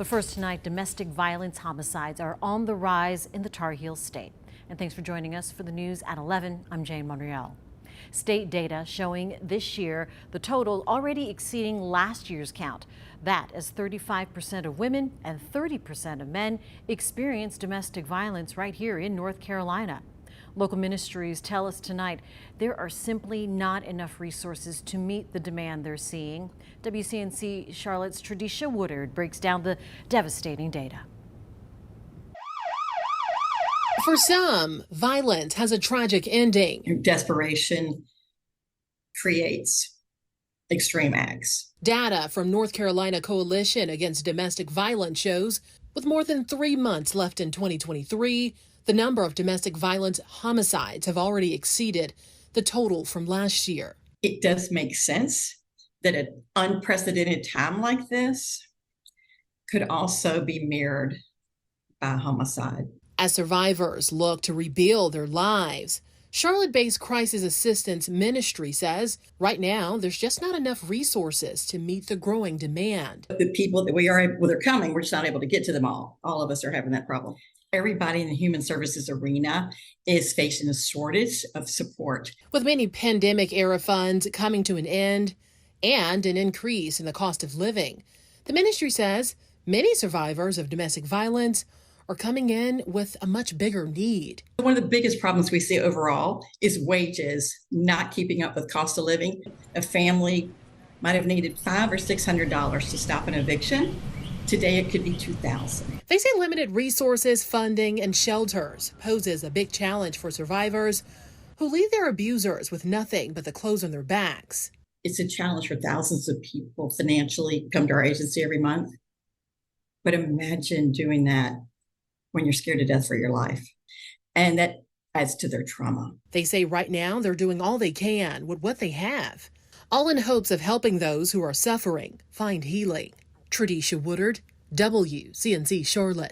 But first tonight, domestic violence homicides are on the rise in the Tar Heel state. And thanks for joining us for the news at 11. I'm Jane Monreal. State data showing this year the total already exceeding last year's count. That as 35% of women and 30% of men experience domestic violence right here in North Carolina. Local ministries tell us tonight there are simply not enough resources to meet the demand they're seeing. WCNC Charlotte's Tradisha Woodard breaks down the devastating data. For some, violence has a tragic ending. Desperation creates extreme acts. Data from North Carolina Coalition Against Domestic Violence shows with more than 3 months left in 2023, the number of domestic violence homicides have already exceeded the total from last year. It does make sense that an unprecedented time like this could also be mirrored by homicide. As survivors look to rebuild their lives, Charlotte-based Crisis Assistance Ministry says right now there's just not enough resources to meet the growing demand. The people that we are able, they're coming, we're just not able to get to them all. All of us are having that problem. Everybody in the human services arena is facing a shortage of support. With many pandemic-era funds coming to an end and an increase in the cost of living, the ministry says many survivors of domestic violence are coming in with a much bigger need. One of the biggest problems we see overall is wages not keeping up with cost of living. A family might have needed $500 or $600 to stop an eviction. Today it could be $2,000. They say limited resources, funding, and shelters poses a big challenge for survivors who leave their abusers with nothing but the clothes on their backs. It's a challenge for thousands of people financially come to our agency every month. But imagine doing that when you're scared to death for your life. And that adds to their trauma. They say right now they're doing all they can with what they have, all in hopes of helping those who are suffering find healing. Tradisha Woodard, WCNC Charlotte.